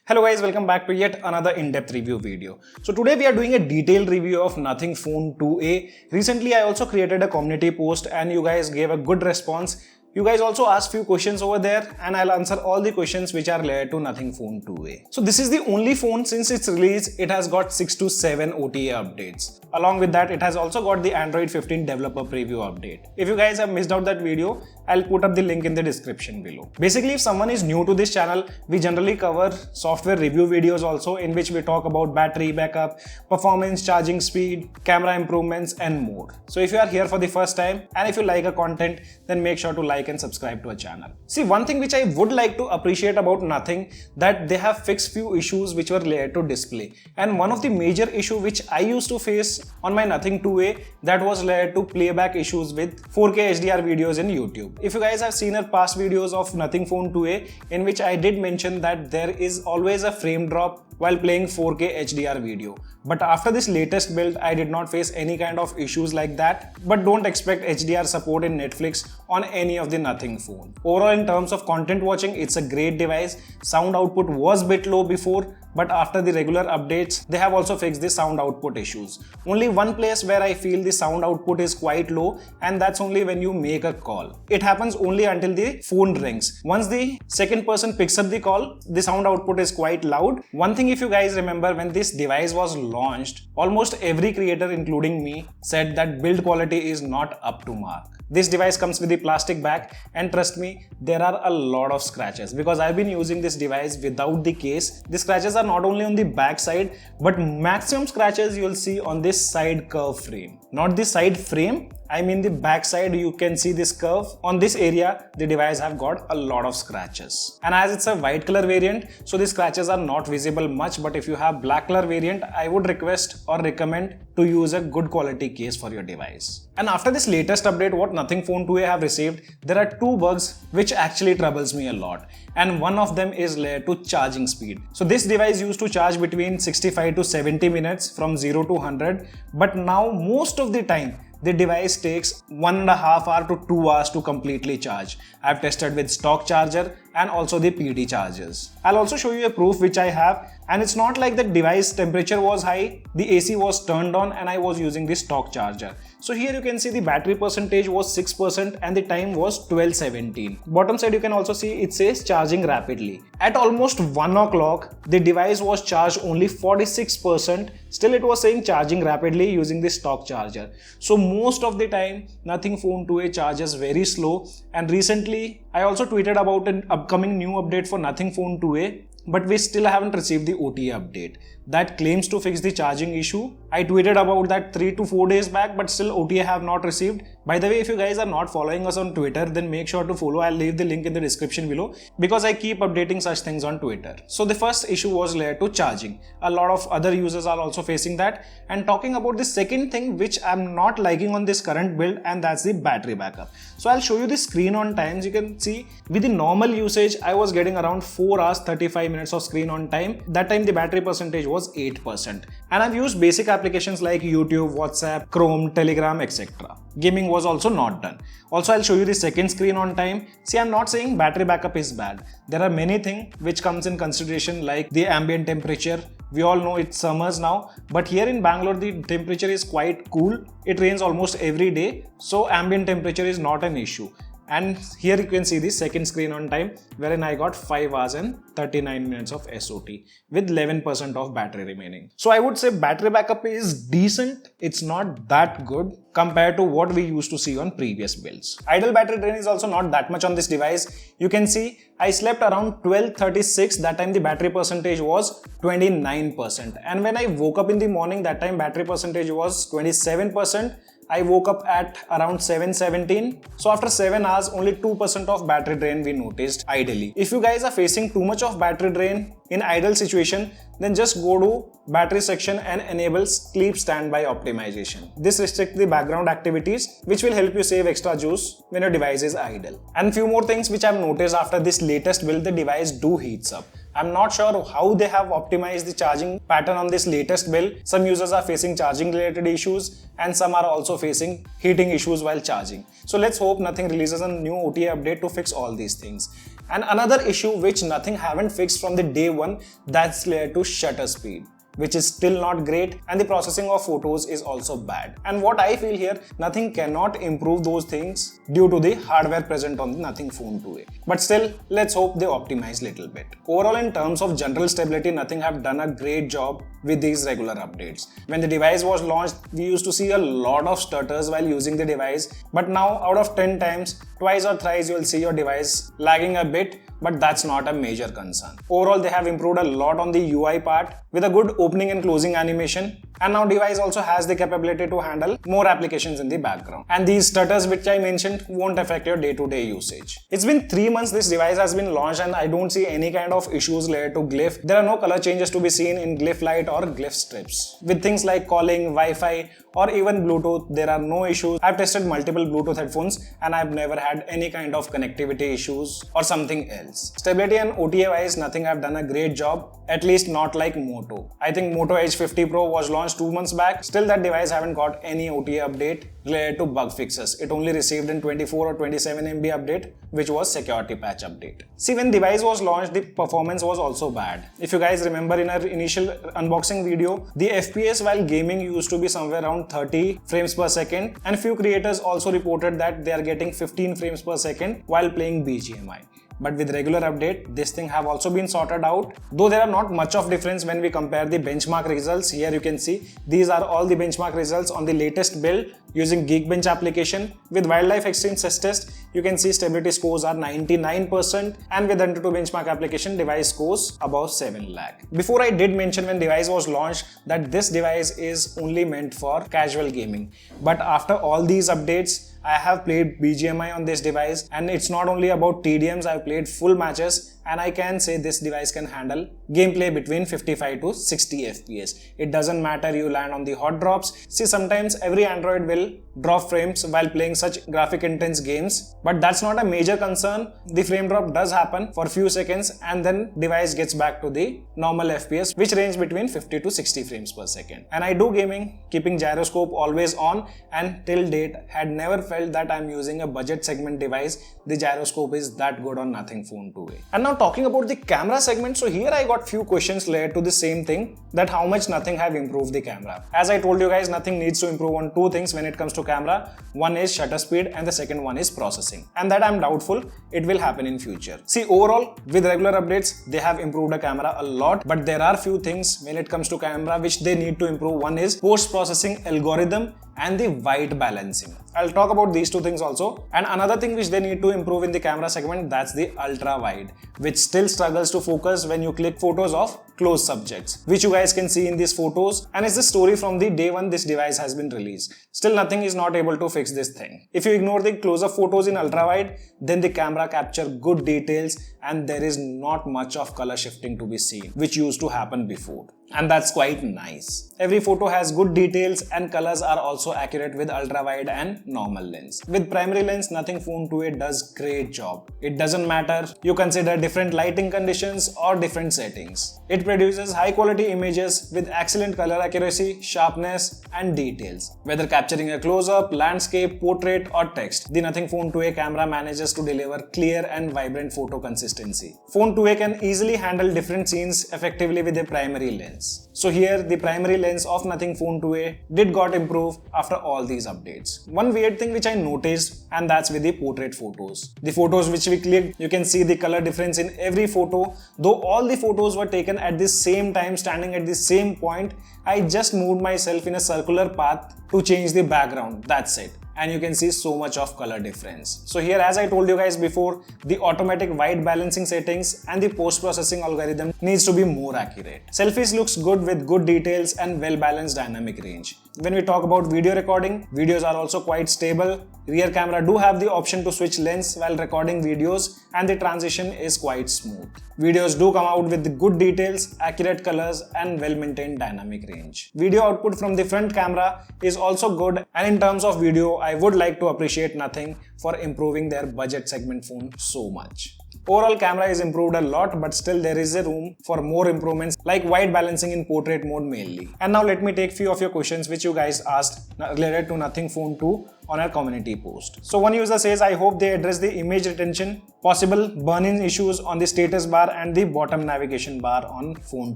Hello guys, welcome back to yet another in-depth review video. So today we are doing a detailed review of Nothing Phone 2a. Recently I also created a community post and you guys gave a good response. You guys also asked few questions over there and I'll answer all the questions which are related to Nothing Phone 2a. So this is the only phone since its release, it has got 6 to 7 OTA updates. Along with that, it has also got the Android 15 developer preview update. If you guys have missed out that video, I'll put up the link in the description below. Basically, if someone is new to this channel, we generally cover software review videos also in which we talk about battery backup, performance, charging speed, camera improvements and more. So if you are here for the first time and if you like our content, then make sure to like and subscribe to our channel. See, one thing which I would like to appreciate about Nothing, that they have fixed few issues which were related to display. And one of the major issue which I used to face on my Nothing 2a, that was related to playback issues with 4K HDR videos in YouTube. If you guys have seen our past videos of Nothing Phone 2a, in which I did mention that there is always a frame drop while playing 4K HDR video. But after this latest build, I did not face any kind of issues like that. But don't expect HDR support in Netflix on any of the Nothing phone. Overall, in terms of content watching, it's a great device. Sound output was a bit low before, but after the regular updates, they have also fixed the sound output issues. Only one place where I feel the sound output is quite low, and that's only when you make a call. It happens only until the phone rings. Once the second person picks up the call, the sound output is quite loud. One thing, if you guys remember, when this device was launched, almost every creator, including me, said that build quality is not up to mark. This device comes with the plastic back, and trust me, there are a lot of scratches because I've been using this device without the case. The scratches are not only on the back side, but maximum scratches you'll see on this side curve frame. Not the side frame, I mean the back side. You can see this curve. On this area, the device have got a lot of scratches. And as it's a white color variant, so the scratches are not visible much, but if you have black color variant, I would request or recommend to use a good quality case for your device. And after this latest update, what Nothing Phone 2a have received, there are two bugs which actually troubles me a lot. And one of them is related to charging speed. So this device used to charge between 65 to 70 minutes from 0 to 100, but now most of the time, the device takes 1.5 hours to 2 hours to completely charge. I've tested with stock charger and also the PD chargers. I'll also show you a proof which I have, and it's not like the device temperature was high, the AC was turned on and I was using the stock charger. So here you can see the battery percentage was 6% and the time was 12:17. Bottom side you can also see it says charging rapidly. At almost 1 o'clock, the device was charged only 46%. Still it was saying charging rapidly using the stock charger. So most of the time, Nothing Phone 2a charges very slow. And recently, I also tweeted about an upcoming new update for Nothing Phone 2a, but we still haven't received the OTA update that claims to fix the charging issue. I tweeted about that 3 to 4 days back, but still OTA have not received. By the way, if you guys are not following us on Twitter, then make sure to follow. I'll leave the link in the description below because I keep updating such things on Twitter. So the first issue was related to charging. A lot of other users are also facing that. And talking about the second thing which I'm not liking on this current build, and that's the battery backup. So I'll show you the screen on times. You can see with the normal usage, I was getting around 4 hours 35 minutes of screen on time. That time the battery percentage was 8%. And I've used basic applications like YouTube, WhatsApp, Chrome, Telegram, etc. Gaming was also not done. Also, I'll show you the second screen on time. See, I'm not saying battery backup is bad. There are many things which comes in consideration like the ambient temperature. We all know it's summers now, but here in Bangalore, the temperature is quite cool. It rains almost every day. So ambient temperature is not an issue. And here you can see the second screen on time wherein I got 5 hours and 39 minutes of SOT with 11% of battery remaining. So I would say battery backup is decent. It's not that good compared to what we used to see on previous builds. Idle battery drain is also not that much on this device. You can see I slept around 12:36. That time the battery percentage was 29%. And when I woke up in the morning, that time battery percentage was 27%. I woke up at around 7:17. So after 7 hours, only 2% of battery drain we noticed idly. If you guys are facing too much of battery drain in idle situation, then just go to battery section and enable sleep standby optimization. This restricts the background activities which will help you save extra juice when your device is idle. And few more things which I've noticed after this latest build, the device do heats up. I'm not sure how they have optimized the charging pattern on this latest build. Some users are facing charging related issues and some are also facing heating issues while charging. So let's hope Nothing releases a new OTA update to fix all these things. And another issue which Nothing haven't fixed from the day one, that's related to shutter speed, which is still not great, and the processing of photos is also bad. And what I feel here, Nothing cannot improve those things due to the hardware present on the Nothing Phone 2a. But still, let's hope they optimize little bit. Overall, in terms of general stability, Nothing have done a great job with these regular updates. When the device was launched, we used to see a lot of stutters while using the device, but now out of 10 times, twice or thrice you will see your device lagging a bit, but that's not a major concern. Overall, they have improved a lot on the UI part with a good opening and closing animation, and now device also has the capability to handle more applications in the background. And these stutters which I mentioned won't affect your day-to-day usage. It's been 3 months this device has been launched, and I don't see any kind of issues related to glyph. There are no color changes to be seen in glyph light or glyph strips. With things like calling, Wi-Fi or even Bluetooth, there are no issues. I've tested multiple Bluetooth headphones and I've never had any kind of connectivity issues or something else. Stability and OTA wise, Nothing have done a great job, at least not like Moto. I think Moto Edge 50 Pro was launched 2 months back. Still that device haven't got any OTA update related to bug fixes. It only received an 24 or 27 MB update, which was security patch update. See, when device was launched, the performance was also bad. If you guys remember in our initial unboxing video, the FPS while gaming used to be somewhere around 30 frames per second, and few creators also reported that they are getting 15 frames per second while playing BGMI. But with regular update, this thing have also been sorted out. Though there are not much of difference when we compare the benchmark results. Here you can see these are all the benchmark results on the latest build using Geekbench application. With Wildlife Extreme stress test, you can see stability scores are 99%, and with Antutu benchmark application, device scores above 7 lakh. Before I did mention when device was launched that this device is only meant for casual gaming. But after all these updates, I have played BGMI on this device, and it's not only about TDMs, I've played full matches, and I can say this device can handle gameplay between 55 to 60 FPS. It doesn't matter you land on the hot drops. See, sometimes every Android will drop frames while playing such graphic intense games, but that's not a major concern. The frame drop does happen for a few seconds and then device gets back to the normal FPS, which range between 50 to 60 frames per second. And I do gaming keeping gyroscope always on, and till date had never felt that I'm using a budget segment device. The gyroscope is that good on Nothing Phone 2a. And now talking about the camera segment, so here I got few questions related to the same thing, that how much Nothing have improved the camera. As I told you guys, Nothing needs to improve on two things when it comes to camera. One is shutter speed and the second one is processing, and that I'm doubtful it will happen in future. See, overall with regular updates they have improved the camera a lot, but there are few things when it comes to camera which they need to improve. One is post-processing algorithm and the white balancing. I'll talk about these two things also. And another thing which they need to improve in the camera segment, that's the ultra wide, which still struggles to focus when you click photos of close subjects, which you guys can see in these photos, and it's the story from the day one this device has been released. Still Nothing is not able to fix this thing. If you ignore the close-up photos in ultra wide, then the camera capture good details and there is not much of color shifting to be seen, which used to happen before. And that's quite nice. Every photo has good details and colors are also accurate with ultra wide and normal lens. With primary lens, Nothing Phone 2a does great job. It doesn't matter you consider different lighting conditions or different settings. It produces high quality images with excellent color accuracy, sharpness and details. Whether capturing a close-up, landscape, portrait or text, the Nothing Phone 2a camera manages to deliver clear and vibrant photo consistency. Phone 2a can easily handle different scenes effectively with a primary lens. So here the primary lens of Nothing Phone 2a did got improved after all these updates. One weird thing which I noticed, and that's with the portrait photos. The photos which we clicked, you can see the color difference in every photo. Though all the photos were taken at the same time, standing at the same point, I just moved myself in a circular path to change the background. That's it. And you can see so much of color difference. So here, as I told you guys before, the automatic white balancing settings and the post-processing algorithm needs to be more accurate. Selfies looks good with good details and well-balanced dynamic range. When we talk about video recording, videos are also quite stable. Rear camera do have the option to switch lens while recording videos, and the transition is quite smooth. Videos do come out with good details, accurate colors and well-maintained dynamic range. Video output from the front camera is also good, and in terms of video, I would like to appreciate Nothing for improving their budget segment phone so much. Overall camera is improved a lot, but still there is a room for more improvements like white balancing in portrait mode mainly. And now let me take few of your questions which you guys asked related to Nothing Phone 2 on our community post. So one user says, I hope they address the image retention, possible burn-in issues on the status bar and the bottom navigation bar on phone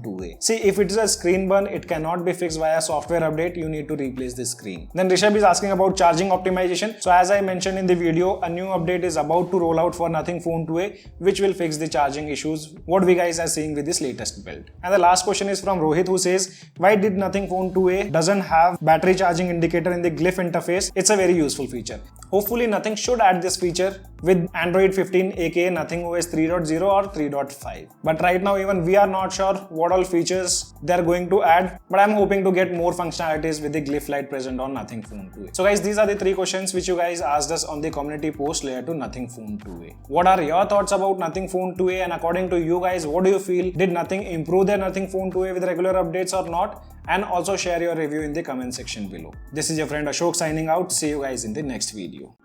2A. See, if it is a screen burn, it cannot be fixed via software update. You need to replace the screen. Then Rishabh is asking about charging optimization. So as I mentioned in the video, a new update is about to roll out for Nothing Phone 2A, which will fix the charging issues what we guys are seeing with this latest build. And the last question is from Rohit, who says, why did Nothing Phone 2A doesn't have battery charging indicator in the glyph interface? It's a very useful feature. Hopefully Nothing should add this feature with Android 15 aka Nothing OS 3.0 or 3.5. But right now even we are not sure what all features they are going to add, but I'm hoping to get more functionalities with the glyph light present on Nothing Phone 2A. So guys, these are the 3 questions which you guys asked us on the community post related to Nothing Phone 2A. What are your thoughts about Nothing Phone 2A, and according to you guys, what do you feel? Did Nothing improve their Nothing Phone 2A with regular updates or not? And also share your review in the comment section below. This is your friend Ashok signing out. See you guys in the next video.